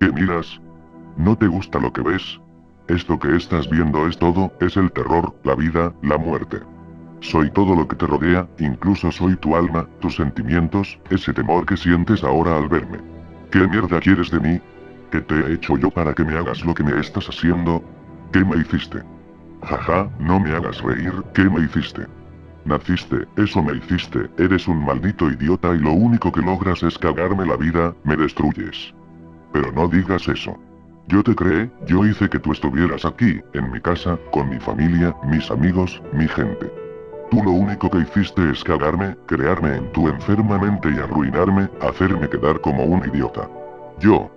¿Qué miras? ¿No te gusta lo que ves? Esto que estás viendo es todo, es el terror, la vida, la muerte. Soy todo lo que te rodea, incluso soy tu alma, tus sentimientos, ese temor que sientes ahora al verme. ¿Qué mierda quieres de mí? ¿Qué te he hecho yo para que me hagas lo que me estás haciendo? ¿Qué me hiciste? Jaja, no me hagas reír, ¿qué me hiciste? Naciste, eso me hiciste, eres un maldito idiota y lo único que logras es cagarme la vida, me destruyes. Pero no digas eso. Yo te creé, yo hice que tú estuvieras aquí, en mi casa, con mi familia, mis amigos, mi gente. Tú lo único que hiciste es cagarme, crearme en tu enferma mente y arruinarme, hacerme quedar como un idiota. Yo,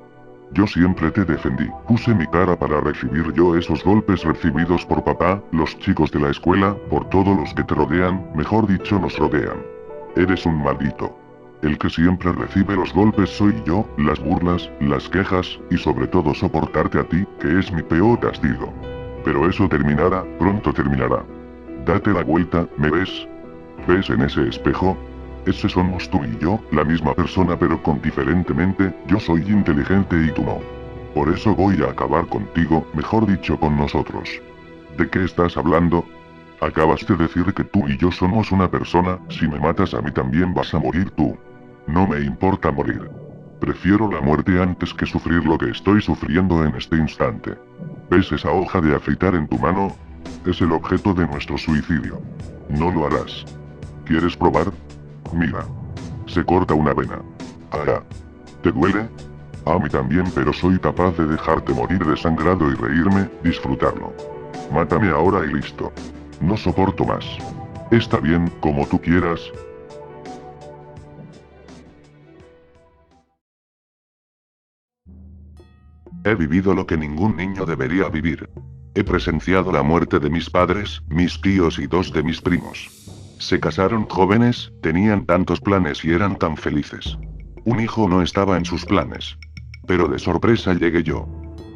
yo siempre te defendí, puse mi cara para recibir yo esos golpes recibidos por papá, los chicos de la escuela, por todos los que te rodean, mejor dicho nos rodean. Eres un maldito. El que siempre recibe los golpes soy yo, las burlas, las quejas, y sobre todo soportarte a ti, que es mi peor castigo. Pero eso terminará, pronto terminará. Date la vuelta, ¿me ves? ¿Ves en ese espejo? Ese somos tú y yo, la misma persona pero con diferentemente, yo soy inteligente y tú no. Por eso voy a acabar contigo, mejor dicho con nosotros. ¿De qué estás hablando? Acabas de decir que tú y yo somos una persona, si me matas a mí también vas a morir tú. No me importa morir. Prefiero la muerte antes que sufrir lo que estoy sufriendo en este instante. ¿Ves esa hoja de afeitar en tu mano? Es el objeto de nuestro suicidio. No lo harás. ¿Quieres probar? Mira. Se corta una vena. Ah. ¿Te duele? A mí también, pero soy capaz de dejarte morir desangrado y reírme, disfrutarlo. Mátame ahora y listo. No soporto más. Está bien, como tú quieras. He vivido lo que ningún niño debería vivir. He presenciado la muerte de mis padres, mis tíos y dos de mis primos. Se casaron jóvenes, tenían tantos planes y eran tan felices. Un hijo no estaba en sus planes. Pero de sorpresa llegué yo.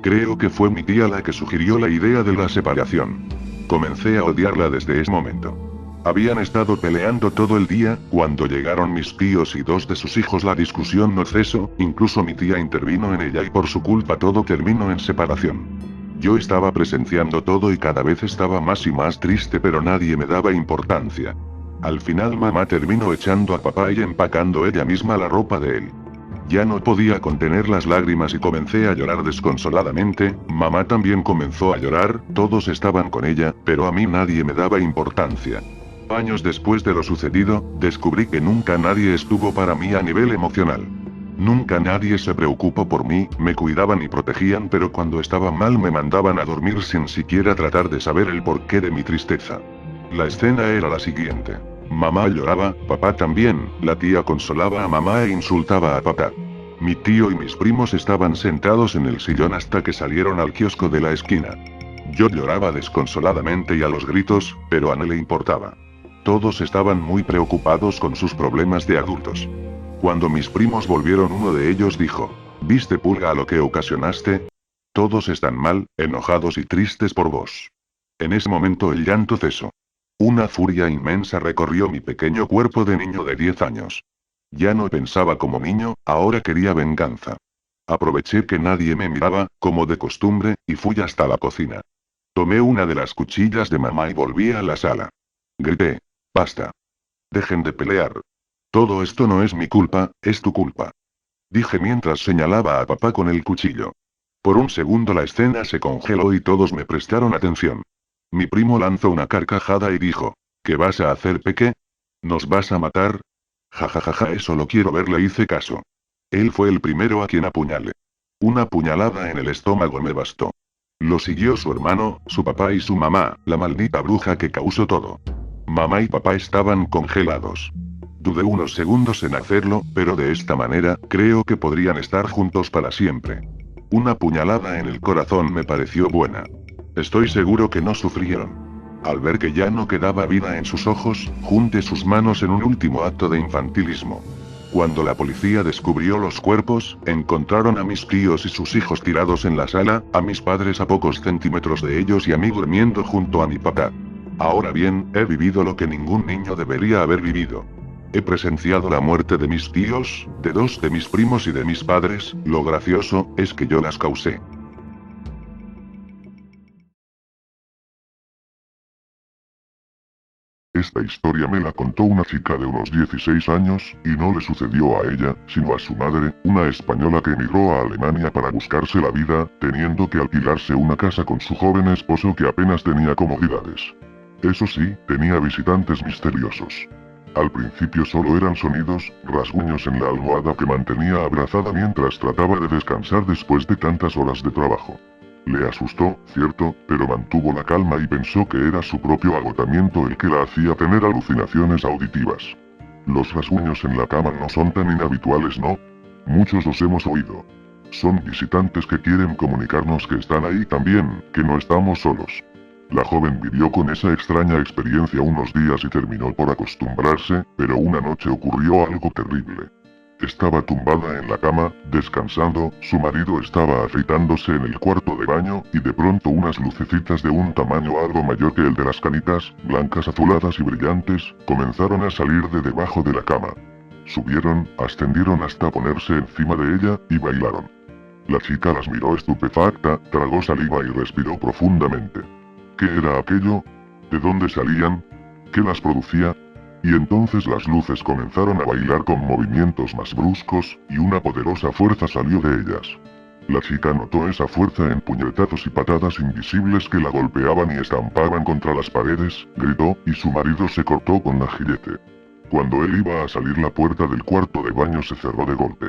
Creo que fue mi tía la que sugirió la idea de la separación. Comencé a odiarla desde ese momento. Habían estado peleando todo el día, cuando llegaron mis tíos y dos de sus hijos la discusión no cesó, incluso mi tía intervino en ella y por su culpa todo terminó en separación. Yo estaba presenciando todo y cada vez estaba más y más triste pero nadie me daba importancia. Al final mamá terminó echando a papá y empacando ella misma la ropa de él. Ya no podía contener las lágrimas y comencé a llorar desconsoladamente, mamá también comenzó a llorar, todos estaban con ella, pero a mí nadie me daba importancia. Años después de lo sucedido, descubrí que nunca nadie estuvo para mí a nivel emocional. Nunca nadie se preocupó por mí, me cuidaban y protegían, pero cuando estaba mal me mandaban a dormir sin siquiera tratar de saber el porqué de mi tristeza. La escena era la siguiente. Mamá lloraba, papá también, la tía consolaba a mamá e insultaba a papá. Mi tío y mis primos estaban sentados en el sillón hasta que salieron al kiosco de la esquina. Yo lloraba desconsoladamente y a los gritos, pero a no le importaba. Todos estaban muy preocupados con sus problemas de adultos. Cuando mis primos volvieron uno de ellos dijo, ¿viste pulga a lo que ocasionaste? Todos están mal, enojados y tristes por vos. En ese momento el llanto cesó. Una furia inmensa recorrió mi pequeño cuerpo de niño de 10 años. Ya no pensaba como niño, ahora quería venganza. Aproveché que nadie me miraba, como de costumbre, y fui hasta la cocina. Tomé una de las cuchillas de mamá y volví a la sala. Grité. Basta. Dejen de pelear. Todo esto no es mi culpa, es tu culpa. Dije mientras señalaba a papá con el cuchillo. Por un segundo la escena se congeló y todos me prestaron atención. Mi primo lanzó una carcajada y dijo, ¿qué vas a hacer, Peque? ¿Nos vas a matar? Jajajaja, eso lo quiero ver, le hice caso. Él fue el primero a quien apuñalé. Una puñalada en el estómago me bastó. Lo siguió su hermano, su papá y su mamá, la maldita bruja que causó todo. Mamá y papá estaban congelados. Dudé unos segundos en hacerlo, pero de esta manera, creo que podrían estar juntos para siempre. Una puñalada en el corazón me pareció buena. Estoy seguro que no sufrieron. Al ver que ya no quedaba vida en sus ojos, junté sus manos en un último acto de infantilismo. Cuando la policía descubrió los cuerpos, encontraron a mis tíos y sus hijos tirados en la sala, a mis padres a pocos centímetros de ellos y a mí durmiendo junto a mi papá. Ahora bien, he vivido lo que ningún niño debería haber vivido. He presenciado la muerte de mis tíos, de 2 de mis primos y de mis padres, lo gracioso, es que yo las causé. Esta historia me la contó una chica de unos 16 años, y no le sucedió a ella, sino a su madre, una española que emigró a Alemania para buscarse la vida, teniendo que alquilarse una casa con su joven esposo que apenas tenía comodidades. Eso sí, tenía visitantes misteriosos. Al principio solo eran sonidos, rasguños en la almohada que mantenía abrazada mientras trataba de descansar después de tantas horas de trabajo. Le asustó, cierto, pero mantuvo la calma y pensó que era su propio agotamiento el que la hacía tener alucinaciones auditivas. Los rasguños en la cama no son tan inhabituales, ¿no? Muchos los hemos oído. Son visitantes que quieren comunicarnos que están ahí también, que no estamos solos. La joven vivió con esa extraña experiencia unos días y terminó por acostumbrarse, pero una noche ocurrió algo terrible. Estaba tumbada en la cama, descansando, su marido estaba afeitándose en el cuarto de baño, y de pronto unas lucecitas de un tamaño algo mayor que el de las canitas, blancas azuladas y brillantes, comenzaron a salir de debajo de la cama. Subieron, ascendieron hasta ponerse encima de ella, y bailaron. La chica las miró estupefacta, tragó saliva y respiró profundamente. ¿Qué era aquello? ¿De dónde salían? ¿Qué las producía? Y entonces las luces comenzaron a bailar con movimientos más bruscos, y una poderosa fuerza salió de ellas. La chica notó esa fuerza en puñetazos y patadas invisibles que la golpeaban y estampaban contra las paredes, gritó, y su marido se cortó con la gillete. Cuando él iba a salir, la puerta del cuarto de baño se cerró de golpe.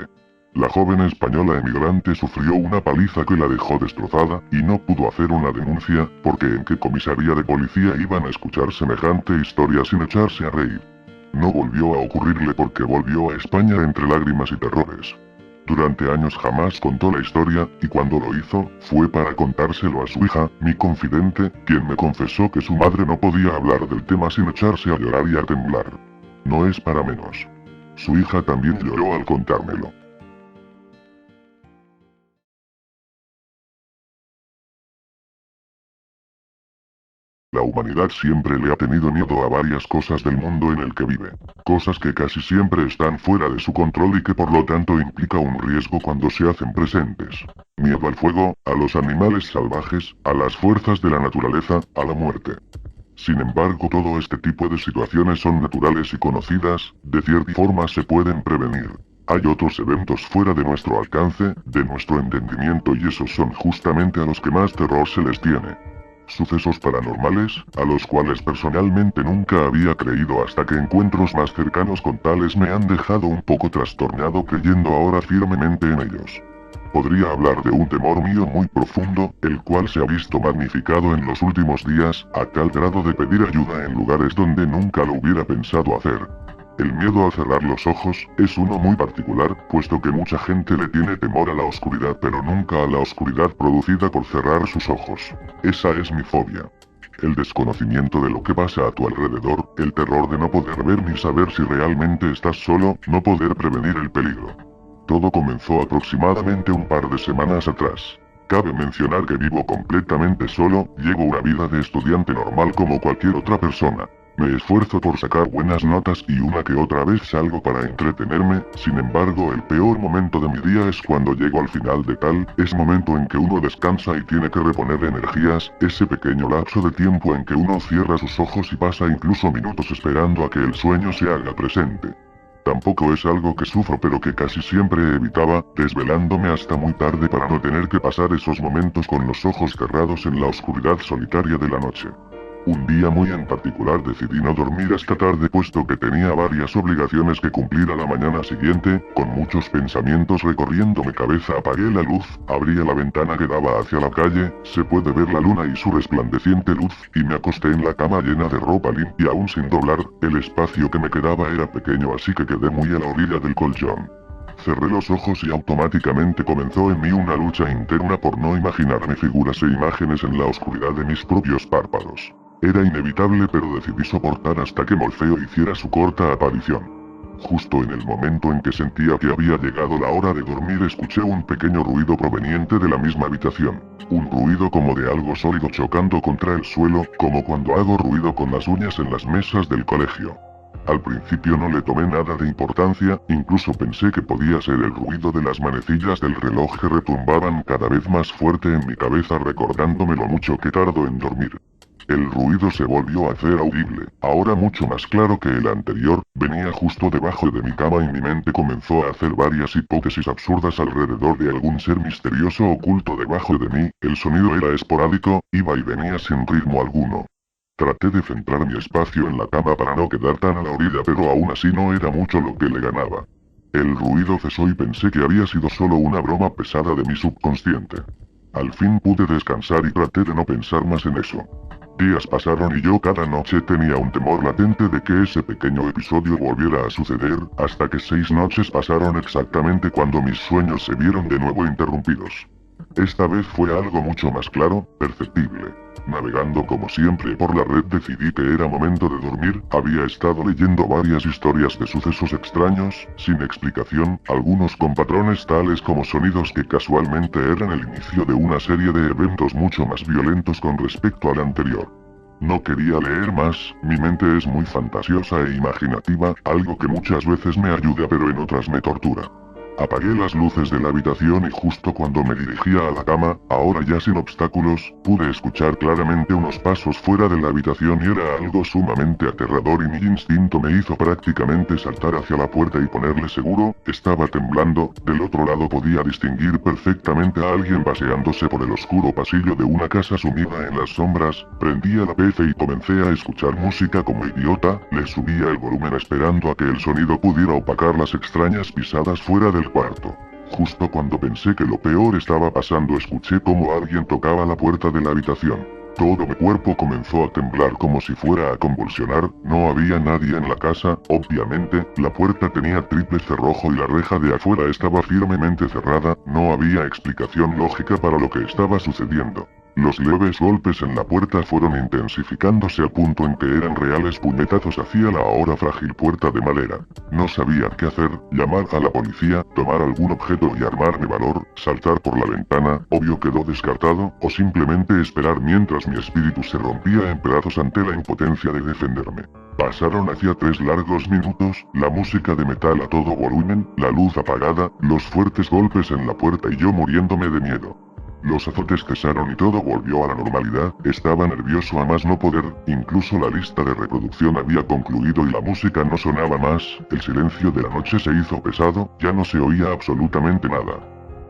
La joven española emigrante sufrió una paliza que la dejó destrozada, y no pudo hacer una denuncia, porque en qué comisaría de policía iban a escuchar semejante historia sin echarse a reír. No volvió a ocurrirle porque volvió a España entre lágrimas y terrores. Durante años jamás contó la historia, y cuando lo hizo, fue para contárselo a su hija, mi confidente, quien me confesó que su madre no podía hablar del tema sin echarse a llorar y a temblar. No es para menos. Su hija también lloró al contármelo. La humanidad siempre le ha tenido miedo a varias cosas del mundo en el que vive. Cosas que casi siempre están fuera de su control y que por lo tanto implica un riesgo cuando se hacen presentes. Miedo al fuego, a los animales salvajes, a las fuerzas de la naturaleza, a la muerte. Sin embargo, todo este tipo de situaciones son naturales y conocidas, de cierta forma se pueden prevenir. Hay otros eventos fuera de nuestro alcance, de nuestro entendimiento, y esos son justamente a los que más terror se les tiene. Sucesos paranormales, a los cuales personalmente nunca había creído hasta que encuentros más cercanos con tales me han dejado un poco trastornado, creyendo ahora firmemente en ellos. Podría hablar de un temor mío muy profundo, el cual se ha visto magnificado en los últimos días, a tal grado de pedir ayuda en lugares donde nunca lo hubiera pensado hacer. El miedo a cerrar los ojos es uno muy particular, puesto que mucha gente le tiene temor a la oscuridad, pero nunca a la oscuridad producida por cerrar sus ojos. Esa es mi fobia. El desconocimiento de lo que pasa a tu alrededor, el terror de no poder ver ni saber si realmente estás solo, no poder prevenir el peligro. Todo comenzó aproximadamente un par de semanas atrás. Cabe mencionar que vivo completamente solo, llevo una vida de estudiante normal como cualquier otra persona. Me esfuerzo por sacar buenas notas y una que otra vez salgo para entretenerme, sin embargo el peor momento de mi día es cuando llego al final de tal, es momento en que uno descansa y tiene que reponer energías, ese pequeño lapso de tiempo en que uno cierra sus ojos y pasa incluso minutos esperando a que el sueño se haga presente. Tampoco es algo que sufro, pero que casi siempre evitaba, desvelándome hasta muy tarde para no tener que pasar esos momentos con los ojos cerrados en la oscuridad solitaria de la noche. Un día muy en particular decidí no dormir hasta tarde, puesto que tenía varias obligaciones que cumplir a la mañana siguiente. Con muchos pensamientos recorriendo mi cabeza apagué la luz, abrí la ventana que daba hacia la calle, se puede ver la luna y su resplandeciente luz, y me acosté en la cama llena de ropa limpia aún sin doblar. El espacio que me quedaba era pequeño, así que quedé muy a la orilla del colchón. Cerré los ojos y automáticamente comenzó en mí una lucha interna por no imaginarme figuras e imágenes en la oscuridad de mis propios párpados. Era inevitable, pero decidí soportar hasta que Morfeo hiciera su corta aparición. Justo en el momento en que sentía que había llegado la hora de dormir, escuché un pequeño ruido proveniente de la misma habitación. Un ruido como de algo sólido chocando contra el suelo, como cuando hago ruido con las uñas en las mesas del colegio. Al principio no le tomé nada de importancia, incluso pensé que podía ser el ruido de las manecillas del reloj que retumbaban cada vez más fuerte en mi cabeza recordándome lo mucho que tardo en dormir. El ruido se volvió a hacer audible, ahora mucho más claro que el anterior, venía justo debajo de mi cama y mi mente comenzó a hacer varias hipótesis absurdas alrededor de algún ser misterioso oculto debajo de mí, el sonido era esporádico, iba y venía sin ritmo alguno. Traté de centrar mi espacio en la cama para no quedar tan a la orilla, pero aún así no era mucho lo que le ganaba. El ruido cesó y pensé que había sido solo una broma pesada de mi subconsciente. Al fin pude descansar y traté de no pensar más en eso. Días pasaron y yo cada noche tenía un temor latente de que ese pequeño episodio volviera a suceder, hasta que 6 noches pasaron exactamente cuando mis sueños se vieron de nuevo interrumpidos. Esta vez fue algo mucho más claro, perceptible. Navegando como siempre por la red decidí que era momento de dormir, había estado leyendo varias historias de sucesos extraños, sin explicación, algunos con patrones tales como sonidos que casualmente eran el inicio de una serie de eventos mucho más violentos con respecto al anterior. No quería leer más, mi mente es muy fantasiosa e imaginativa, algo que muchas veces me ayuda pero en otras me tortura. Apagué las luces de la habitación y justo cuando me dirigía a la cama, ahora ya sin obstáculos, pude escuchar claramente unos pasos fuera de la habitación y era algo sumamente aterrador y mi instinto me hizo prácticamente saltar hacia la puerta y ponerle seguro, estaba temblando, del otro lado podía distinguir perfectamente a alguien paseándose por el oscuro pasillo de una casa sumida en las sombras, prendí la PC y comencé a escuchar música como idiota, le subía el volumen esperando a que el sonido pudiera opacar las extrañas pisadas fuera del cuarto. Justo cuando pensé que lo peor estaba pasando escuché como alguien tocaba la puerta de la habitación. Todo mi cuerpo comenzó a temblar como si fuera a convulsionar, no había nadie en la casa, obviamente, la puerta tenía triple cerrojo y la reja de afuera estaba firmemente cerrada, no había explicación lógica para lo que estaba sucediendo. Los leves golpes en la puerta fueron intensificándose al punto en que eran reales puñetazos hacia la ahora frágil puerta de madera. No sabía qué hacer, llamar a la policía, tomar algún objeto y armarme valor, saltar por la ventana, obvio quedó descartado, o simplemente esperar mientras mi espíritu se rompía en pedazos ante la impotencia de defenderme. Pasaron hacia 3 largos minutos, la música de metal a todo volumen, la luz apagada, los fuertes golpes en la puerta y yo muriéndome de miedo. Los azotes cesaron y todo volvió a la normalidad, estaba nervioso a más no poder, incluso la lista de reproducción había concluido y la música no sonaba más, el silencio de la noche se hizo pesado, ya no se oía absolutamente nada.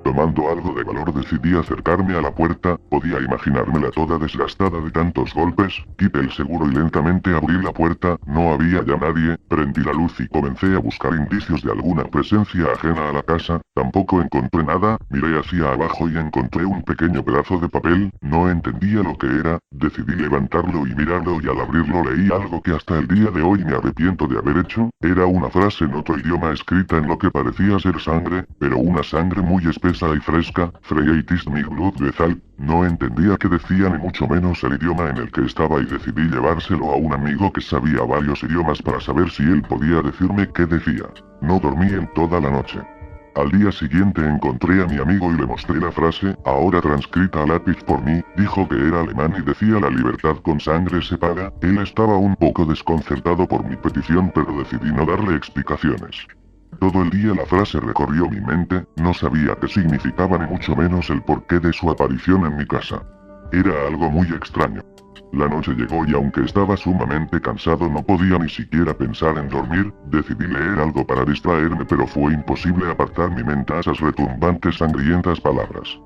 Tomando algo de valor decidí acercarme a la puerta, podía imaginármela toda desgastada de tantos golpes, quité el seguro y lentamente abrí la puerta, no había ya nadie, prendí la luz y comencé a buscar indicios de alguna presencia ajena a la casa, tampoco encontré nada, miré hacia abajo y encontré un pequeño pedazo de papel, no entendía lo que era, decidí levantarlo y mirarlo y al abrirlo leí algo que hasta el día de hoy me arrepiento de haber hecho, era una frase en otro idioma escrita en lo que parecía ser sangre, pero una sangre muy espesa y fresca, Freightis mi blood Bethal, no entendía qué decía ni mucho menos el idioma en el que estaba y decidí llevárselo a un amigo que sabía varios idiomas para saber si él podía decirme qué decía. No dormí en toda la noche. Al día siguiente encontré a mi amigo y le mostré la frase, ahora transcrita a lápiz por mí, dijo que era alemán y decía la libertad con sangre se paga, él estaba un poco desconcertado por mi petición pero decidí no darle explicaciones. Todo el día la frase recorrió mi mente, no sabía qué significaba ni mucho menos el porqué de su aparición en mi casa. Era algo muy extraño. La noche llegó y aunque estaba sumamente cansado no podía ni siquiera pensar en dormir, decidí leer algo para distraerme pero fue imposible apartar mi mente a esas retumbantes sangrientas palabras.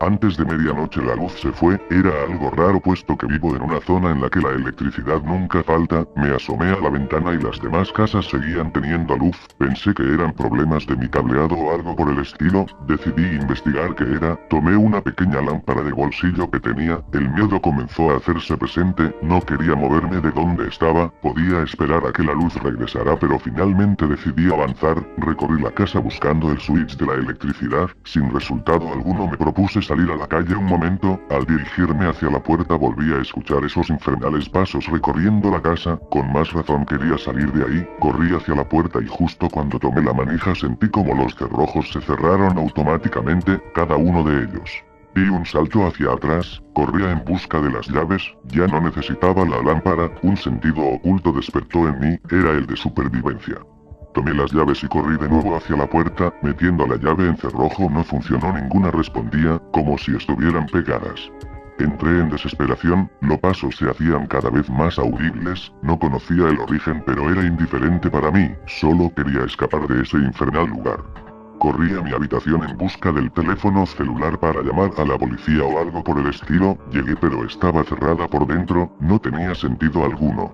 Antes de medianoche la luz se fue, era algo raro puesto que vivo en una zona en la que la electricidad nunca falta, me asomé a la ventana y las demás casas seguían teniendo luz, pensé que eran problemas de mi cableado o algo por el estilo, decidí investigar qué era, tomé una pequeña lámpara de bolsillo que tenía, el miedo comenzó a hacerse presente, no quería moverme de donde estaba, podía esperar a que la luz regresara pero finalmente decidí avanzar, recorrí la casa buscando el switch de la electricidad, sin resultado alguno me propuse salir a la calle un momento, al dirigirme hacia la puerta volví a escuchar esos infernales pasos recorriendo la casa, con más razón quería salir de ahí, corrí hacia la puerta y justo cuando tomé la manija sentí como los cerrojos se cerraron automáticamente, cada uno de ellos. Di un salto hacia atrás, corría en busca de las llaves, ya no necesitaba la lámpara, un sentido oculto despertó en mí, era el de supervivencia. Tomé las llaves y corrí de nuevo hacia la puerta, metiendo la llave en cerrojo no funcionó, ninguna respondía, como si estuvieran pegadas. Entré en desesperación, los pasos se hacían cada vez más audibles, no conocía el origen pero era indiferente para mí, solo quería escapar de ese infernal lugar. Corrí a mi habitación en busca del teléfono celular para llamar a la policía o algo por el estilo, llegué pero estaba cerrada por dentro, no tenía sentido alguno.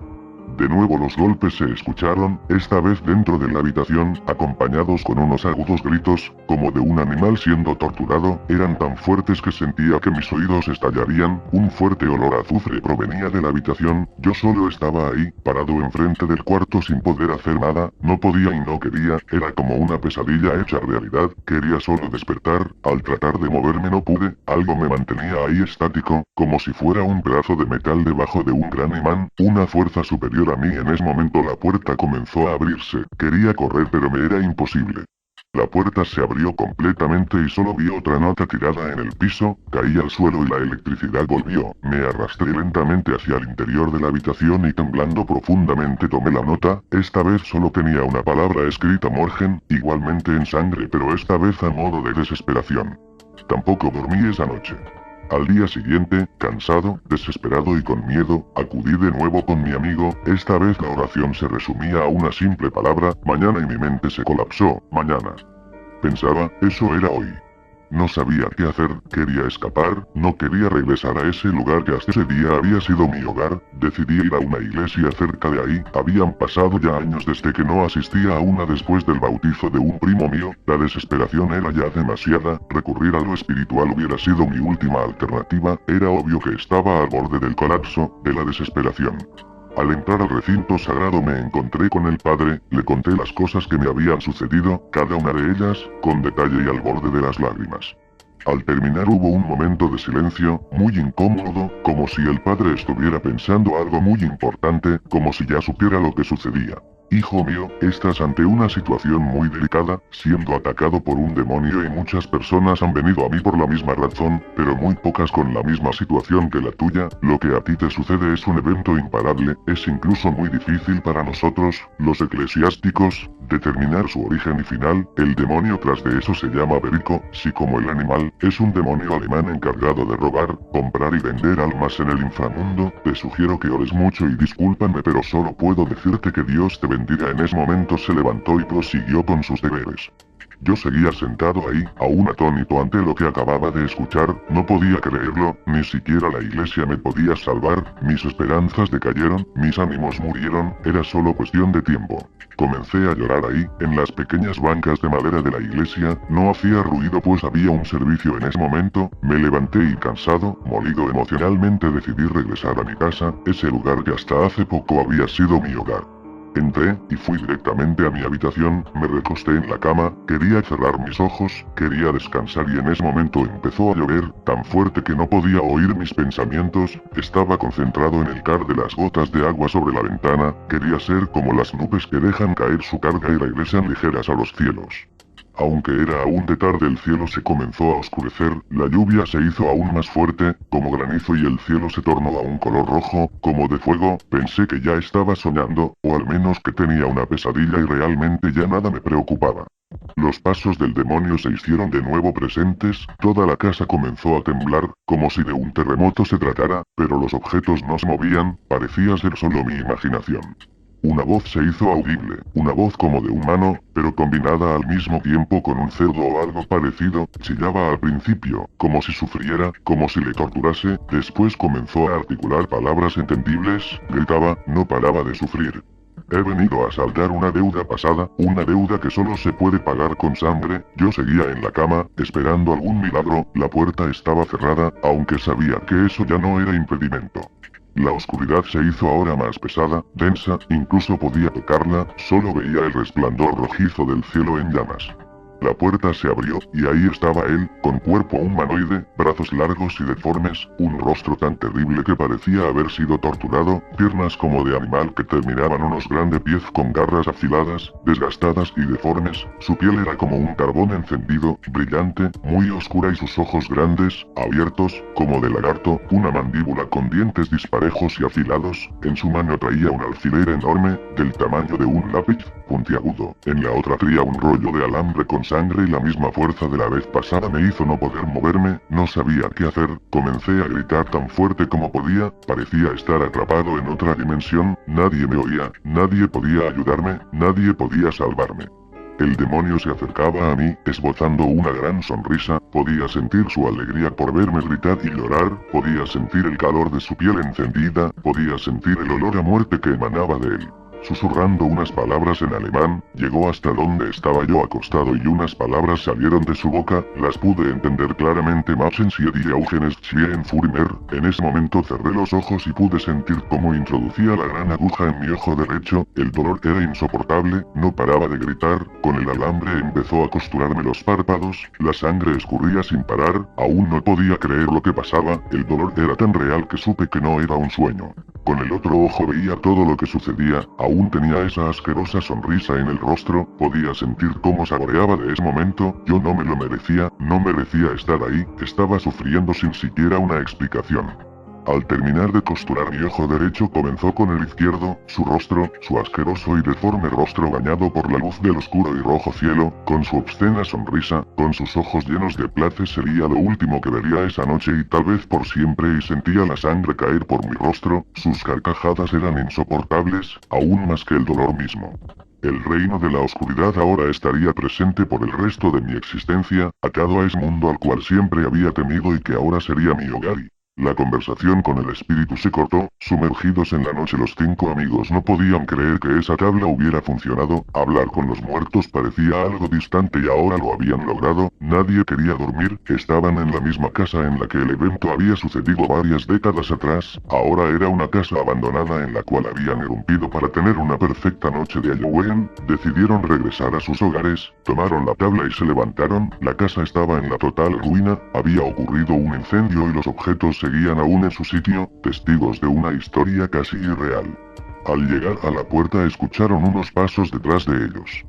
De nuevo los golpes se escucharon, esta vez dentro de la habitación, acompañados con unos agudos gritos, como de un animal siendo torturado, eran tan fuertes que sentía que mis oídos estallarían, un fuerte olor a azufre provenía de la habitación, yo solo estaba ahí, parado enfrente del cuarto sin poder hacer nada, no podía y no quería, era como una pesadilla hecha realidad, quería solo despertar, al tratar de moverme no pude, algo me mantenía ahí estático, como si fuera un pedazo de metal debajo de un gran imán, una fuerza superior a mí. En ese momento la puerta comenzó a abrirse, quería correr pero me era imposible. La puerta se abrió completamente y solo vi otra nota tirada en el piso, caí al suelo y la electricidad volvió, me arrastré lentamente hacia el interior de la habitación y temblando profundamente tomé la nota, esta vez solo tenía una palabra escrita Morgen, igualmente en sangre pero esta vez a modo de desesperación. Tampoco dormí esa noche. Al día siguiente, cansado, desesperado y con miedo, acudí de nuevo con mi amigo, esta vez la oración se resumía a una simple palabra, mañana y mi mente se colapsó, mañana. Pensaba, eso era hoy. No sabía qué hacer, quería escapar, no quería regresar a ese lugar que hasta ese día había sido mi hogar, decidí ir a una iglesia cerca de ahí, habían pasado ya años desde que no asistía a una después del bautizo de un primo mío, la desesperación era ya demasiada, recurrir a lo espiritual hubiera sido mi última alternativa, era obvio que estaba al borde del colapso, de la desesperación. Al entrar al recinto sagrado me encontré con el padre, le conté las cosas que me habían sucedido, cada una de ellas, con detalle y al borde de las lágrimas. Al terminar hubo un momento de silencio, muy incómodo, como si el padre estuviera pensando algo muy importante, como si ya supiera lo que sucedía. Hijo mío, estás ante una situación muy delicada, siendo atacado por un demonio y muchas personas han venido a mí por la misma razón, pero muy pocas con la misma situación que la tuya, lo que a ti te sucede es un evento imparable, es incluso muy difícil para nosotros, los eclesiásticos, determinar su origen y final, el demonio tras de eso se llama Berico, si como el animal, es un demonio alemán encargado de robar, comprar y vender almas en el inframundo, te sugiero que ores mucho y discúlpame pero solo puedo decirte que Dios te bendiga. En ese momento se levantó y prosiguió con sus deberes. Yo seguía sentado ahí, aún atónito ante lo que acababa de escuchar, no podía creerlo, ni siquiera la iglesia me podía salvar, mis esperanzas decayeron, mis ánimos murieron, era solo cuestión de tiempo. Comencé a llorar ahí, en las pequeñas bancas de madera de la iglesia, no hacía ruido pues había un servicio en ese momento, me levanté y cansado, molido emocionalmente decidí regresar a mi casa, ese lugar que hasta hace poco había sido mi hogar. Entré, y fui directamente a mi habitación, me recosté en la cama, quería cerrar mis ojos, quería descansar y en ese momento empezó a llover, tan fuerte que no podía oír mis pensamientos, estaba concentrado en el caer de las gotas de agua sobre la ventana, quería ser como las nubes que dejan caer su carga y regresan ligeras a los cielos. Aunque era aún de tarde el cielo se comenzó a oscurecer, la lluvia se hizo aún más fuerte, como granizo y el cielo se tornó a un color rojo, como de fuego, pensé que ya estaba soñando, o al menos que tenía una pesadilla y realmente ya nada me preocupaba. Los pasos del demonio se hicieron de nuevo presentes, toda la casa comenzó a temblar, como si de un terremoto se tratara, pero los objetos no se movían, parecía ser solo mi imaginación. Una voz se hizo audible, una voz como de humano, pero combinada al mismo tiempo con un cerdo o algo parecido, chillaba al principio, como si sufriera, como si le torturase, después comenzó a articular palabras entendibles, gritaba, no paraba de sufrir. He venido a saldar una deuda pasada, una deuda que solo se puede pagar con sangre, yo seguía en la cama, esperando algún milagro, la puerta estaba cerrada, aunque sabía que eso ya no era impedimento. La oscuridad se hizo ahora más pesada, densa, incluso podía tocarla, solo veía el resplandor rojizo del cielo en llamas. La puerta se abrió, y ahí estaba él, con cuerpo humanoide, brazos largos y deformes, un rostro tan terrible que parecía haber sido torturado, piernas como de animal que terminaban unos grandes pies con garras afiladas, desgastadas y deformes, su piel era como un carbón encendido, brillante, muy oscura y sus ojos grandes, abiertos, como de lagarto, una mandíbula con dientes disparejos y afilados, en su mano traía un alfiler enorme, del tamaño de un lápiz, puntiagudo, en la otra traía un rollo de alambre con sangre y la misma fuerza de la vez pasada me hizo no poder moverme, no sabía qué hacer, comencé a gritar tan fuerte como podía, parecía estar atrapado en otra dimensión, nadie me oía, nadie podía ayudarme, nadie podía salvarme. El demonio se acercaba a mí, esbozando una gran sonrisa, podía sentir su alegría por verme gritar y llorar, podía sentir el calor de su piel encendida, podía sentir el olor a muerte que emanaba de él. Susurrando unas palabras en alemán, llegó hasta donde estaba yo acostado y unas palabras salieron de su boca, las pude entender claramente. Machen Sie die Augen en Furimer. En ese momento cerré los ojos y pude sentir cómo introducía la gran aguja en mi ojo derecho, el dolor era insoportable, no paraba de gritar, con el alambre empezó a costurarme los párpados, la sangre escurría sin parar, aún no podía creer lo que pasaba, el dolor era tan real que supe que no era un sueño. Con el otro ojo veía todo lo que sucedía, aún tenía esa asquerosa sonrisa en el rostro, podía sentir cómo saboreaba de ese momento, yo no me lo merecía, no merecía estar ahí, estaba sufriendo sin siquiera una explicación. Al terminar de costurar mi ojo derecho comenzó con el izquierdo, su rostro, su asqueroso y deforme rostro bañado por la luz del oscuro y rojo cielo, con su obscena sonrisa, con sus ojos llenos de placer sería lo último que vería esa noche y tal vez por siempre y sentía la sangre caer por mi rostro, sus carcajadas eran insoportables, aún más que el dolor mismo. El reino de la oscuridad ahora estaría presente por el resto de mi existencia, atado a ese mundo al cual siempre había temido y que ahora sería mi hogar y... La conversación con el espíritu se cortó, sumergidos en la noche los 5 amigos no podían creer que esa tabla hubiera funcionado, hablar con los muertos parecía algo distante y ahora lo habían logrado, nadie quería dormir, estaban en la misma casa en la que el evento había sucedido varias décadas atrás, ahora era una casa abandonada en la cual habían irrumpido para tener una perfecta noche de Halloween, decidieron regresar a sus hogares, tomaron la tabla y se levantaron, la casa estaba en la total ruina, había ocurrido un incendio y los objetos seguían aún en su sitio, testigos de una historia casi irreal. Al llegar a la puerta escucharon unos pasos detrás de ellos.